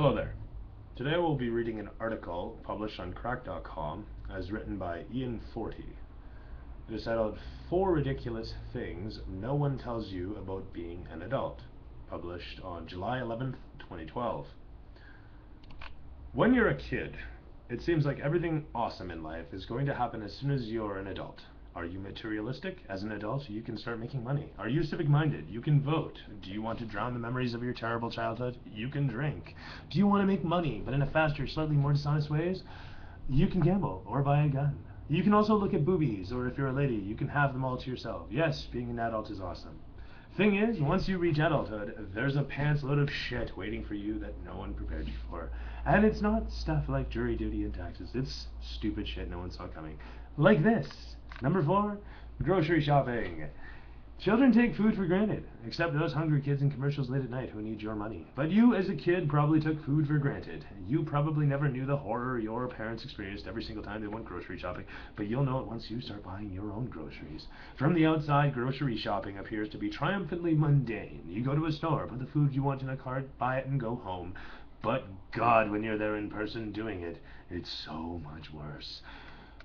Hello there. Today we'll be reading an article published on crack.com as written by Fortey. It is titled 4 Ridiculous Things No One Tells You About Being an Adult, published on July 11th, 2012. When you're a kid, it seems like everything awesome in life is going to happen as soon as you're an adult. Are you materialistic? As an adult, you can start making money. Are you civic-minded? You can vote. Do you want to drown the memories of your terrible childhood? You can drink. Do you want to make money, but in a faster, slightly more dishonest ways? You can gamble or buy a gun. You can also look at boobies, or if you're a lady, you can have them all to yourself. Yes, being an adult is awesome. Thing is, once you reach adulthood, there's a pants load of shit waiting for you that no one prepared you for. And it's not stuff like jury duty and taxes. It's stupid shit no one saw coming. Like this. Number 4, grocery shopping. Children take food for granted, except those hungry kids in commercials late at night who need your money. But you, as a kid, probably took food for granted. You probably never knew the horror your parents experienced every single time they went grocery shopping, but you'll know it once you start buying your own groceries. From the outside, grocery shopping appears to be triumphantly mundane. You go to a store, put the food you want in a cart, buy it, and go home. But God, when you're there in person doing it, it's so much worse.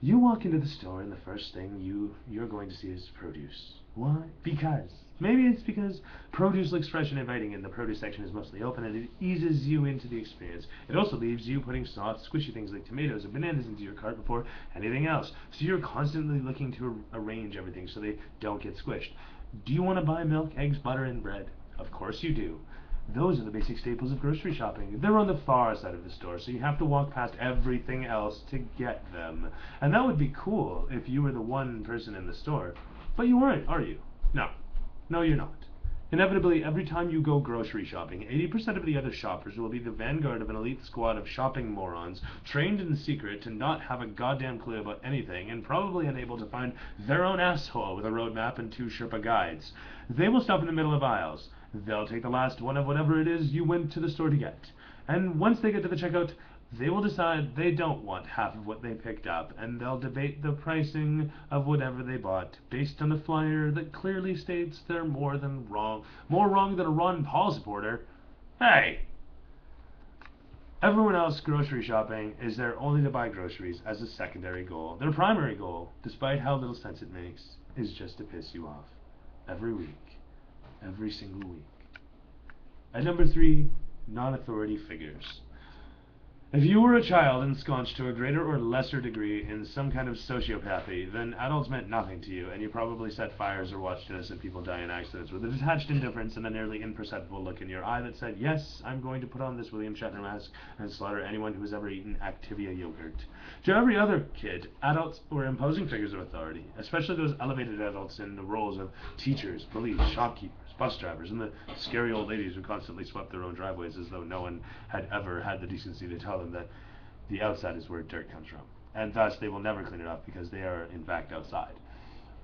You walk into the store and the first thing you're going to see is produce. Why? Because. Maybe it's because produce looks fresh and inviting and the produce section is mostly open and it eases you into the experience. It also leaves you putting soft, squishy things like tomatoes and bananas into your cart before anything else. So you're constantly looking to arrange everything so they don't get squished. Do you want to buy milk, eggs, butter, and bread? Of course you do. Those are the basic staples of grocery shopping. They're on the far side of the store, so you have to walk past everything else to get them. And that would be cool if you were the one person in the store. But you weren't, are you? No. No, you're not. Inevitably, every time you go grocery shopping, 80% of the other shoppers will be the vanguard of an elite squad of shopping morons, trained in secret to not have a goddamn clue about anything, and probably unable to find their own asshole with a roadmap and 2 Sherpa guides. They will stop in the middle of aisles. They'll take the last one of whatever it is you went to the store to get. And once they get to the checkout, they will decide they don't want half of what they picked up, and they'll debate the pricing of whatever they bought based on a flyer that clearly states they're more wrong than a Ron Paul supporter. Hey! Everyone else grocery shopping is there only to buy groceries as a secondary goal. Their primary goal, despite how little sense it makes, is just to piss you off. Every week. Every single week. At number 3, non-authority figures. If you were a child ensconced to a greater or lesser degree in some kind of sociopathy, then adults meant nothing to you, and you probably set fires or watched innocent people die in accidents with a detached indifference and a nearly imperceptible look in your eye that said, yes, I'm going to put on this William Shatner mask and slaughter anyone who has ever eaten Activia yogurt. To every other kid, adults were imposing figures of authority, especially those elevated adults in the roles of teachers, police, shopkeepers, bus drivers, and the scary old ladies who constantly swept their own driveways as though no one had ever had the decency to tell them that the outside is where dirt comes from, and thus they will never clean it up because they are in fact outside.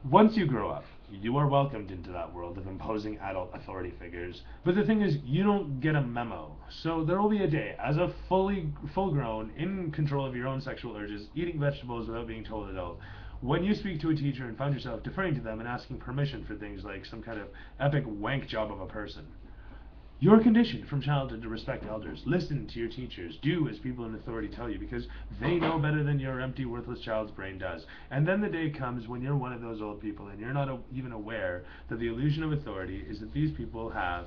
Once you grow up, you are welcomed into that world of imposing adult authority figures, but the thing is, you don't get a memo. So there will be a day, as a full-grown, in control of your own sexual urges, eating vegetables without being told at all, when you speak to a teacher and find yourself deferring to them and asking permission for things like some kind of epic wank job of a person. You're conditioned from childhood to respect elders, listen to your teachers, do as people in authority tell you because they know better than your empty, worthless child's brain does. And then the day comes when you're one of those old people and you're not even aware that the illusion of authority is that these people have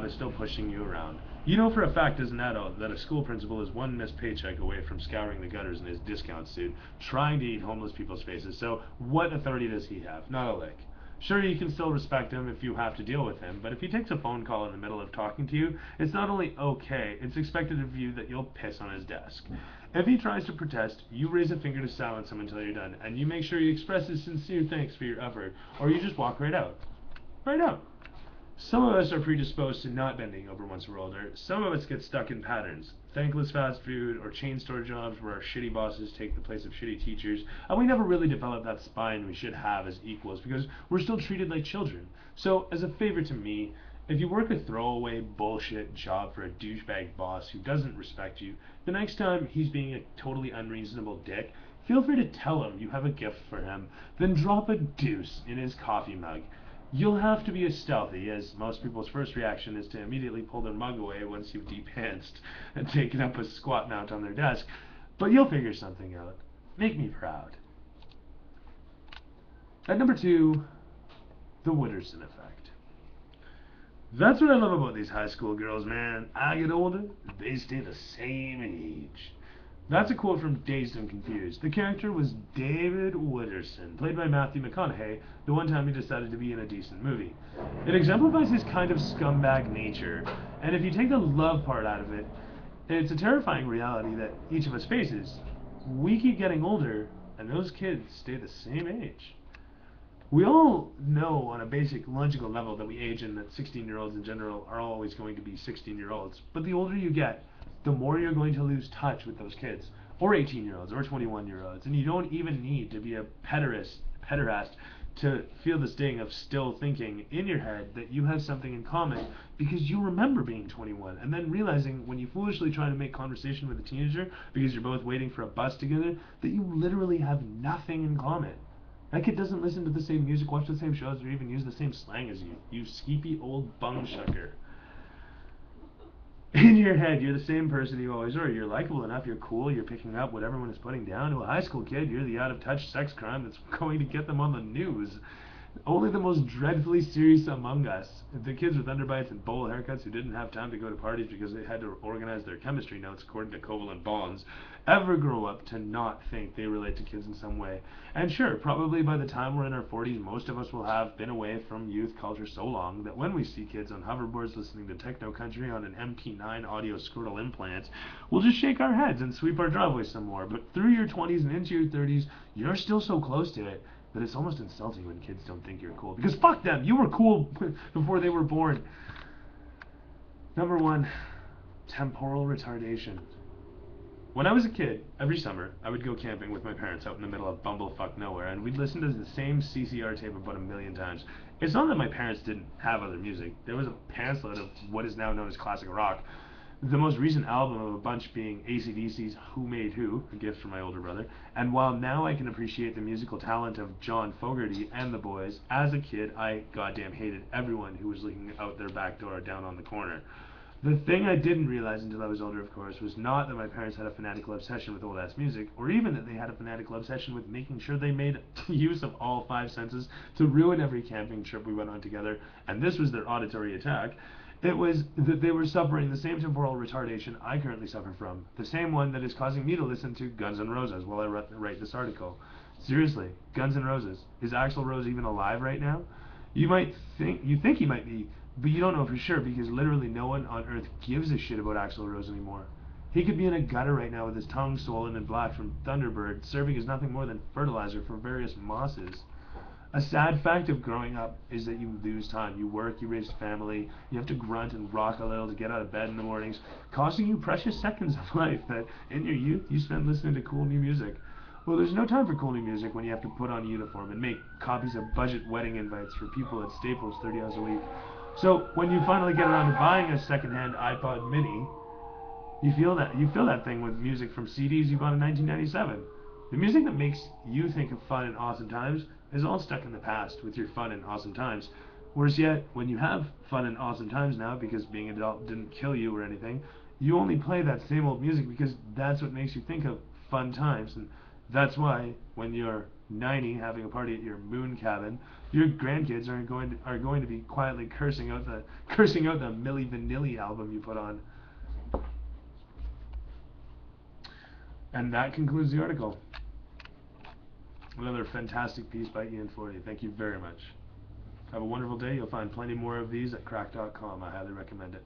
is still pushing you around. You know for a fact as an adult that a school principal is one missed paycheck away from scouring the gutters in his discount suit, trying to eat homeless people's faces, so what authority does he have? Not a lick. Sure, you can still respect him if you have to deal with him, but if he takes a phone call in the middle of talking to you, it's not only okay, it's expected of you that you'll piss on his desk. If he tries to protest, you raise a finger to silence him until you're done, and you make sure he expresses sincere thanks for your effort, or you just walk right out. Right out. Some of us are predisposed to not bending over once we're older. Some of us get stuck in patterns. Thankless fast food or chain store jobs where our shitty bosses take the place of shitty teachers. And we never really develop that spine we should have as equals because we're still treated like children. So, as a favor to me, if you work a throwaway bullshit job for a douchebag boss who doesn't respect you, the next time he's being a totally unreasonable dick, feel free to tell him you have a gift for him, then drop a deuce in his coffee mug. You'll have to be as stealthy, as most people's first reaction is to immediately pull their mug away once you've depantsed and taken up a squat mount on their desk, but you'll figure something out. Make me proud. At number 2, the Wooderson effect. That's what I love about these high school girls, man. I get older, they stay the same age. That's a quote from Dazed and Confused. The character was David Wooderson, played by Matthew McConaughey, the one time he decided to be in a decent movie. It exemplifies his kind of scumbag nature, and if you take the love part out of it, it's a terrifying reality that each of us faces. We keep getting older, and those kids stay the same age. We all know on a basic logical level that we age and that 16-year-olds in general are always going to be 16-year-olds. But the older you get, the more you're going to lose touch with those kids, or 18-year-olds, or 21-year-olds. And you don't even need to be a pederast to feel the sting of still thinking in your head that you have something in common, because you remember being 21 and then realizing when you foolishly try to make conversation with a teenager because you're both waiting for a bus together that you literally have nothing in common. That kid doesn't listen to the same music, watch the same shows, or even use the same slang as you. You skeepy old bung shucker. In your head, you're the same person you always are. You're likable enough, you're cool, you're picking up what everyone is putting down. To a high school kid, you're the out-of-touch sex crime that's going to get them on the news. Only the most dreadfully serious among us, the kids with underbites and bowl haircuts who didn't have time to go to parties because they had to organize their chemistry notes according to covalent bonds, ever grow up to not think they relate to kids in some way. And sure, probably by the time we're in our 40s, most of us will have been away from youth culture so long that when we see kids on hoverboards listening to techno country on an MP9 audio scrotal implant, we'll just shake our heads and sweep our driveway some more. But through your 20s and into your 30s, you're still so close to it that it's almost insulting when kids don't think you're cool. Because fuck them, you were cool before they were born. Number 1, temporal retardation. When I was a kid, every summer, I would go camping with my parents out in the middle of bumblefuck nowhere, and we'd listen to the same CCR tape about a million times. It's not that my parents didn't have other music. There was a pamphlet of what is now known as classic rock. The most recent album of a bunch being AC/DC's Who Made Who, a gift from my older brother, and while now I can appreciate the musical talent of John Fogerty and the boys, as a kid I goddamn hated everyone who was looking out their back door down on the corner. The thing I didn't realize until I was older, of course, was not that my parents had a fanatical obsession with old-ass music, or even that they had a fanatical obsession with making sure they made use of all 5 senses to ruin every camping trip we went on together, and this was their auditory attack. It was that they were suffering the same temporal retardation I currently suffer from, the same one that is causing me to listen to Guns N' Roses while I write this article. Seriously, Guns N' Roses. Is Axl Rose even alive right now? You think he might be, but you don't know for sure because literally no one on earth gives a shit about Axl Rose anymore. He could be in a gutter right now with his tongue swollen and black from Thunderbird, serving as nothing more than fertilizer for various mosses. A sad fact of growing up is that you lose time. You work, you raise a family, you have to grunt and rock a little to get out of bed in the mornings, costing you precious seconds of life that in your youth you spent listening to cool new music. Well, there's no time for cool new music when you have to put on a uniform and make copies of budget wedding invites for people at Staples 30 hours a week. So when you finally get around to buying a secondhand iPod mini, you feel that thing with music from CDs you bought in 1997. The music that makes you think of fun and awesome times is all stuck in the past with your fun and awesome times. Whereas yet, when you have fun and awesome times now, because being an adult didn't kill you or anything, you only play that same old music because that's what makes you think of fun times. And that's why when you're 90 having a party at your moon cabin, your grandkids are going to be quietly cursing out the Milli Vanilli album you put on. And that concludes the article. Another fantastic piece by Ian Fortey. Thank you very much. Have a wonderful day. You'll find plenty more of these at crack.com. I highly recommend it.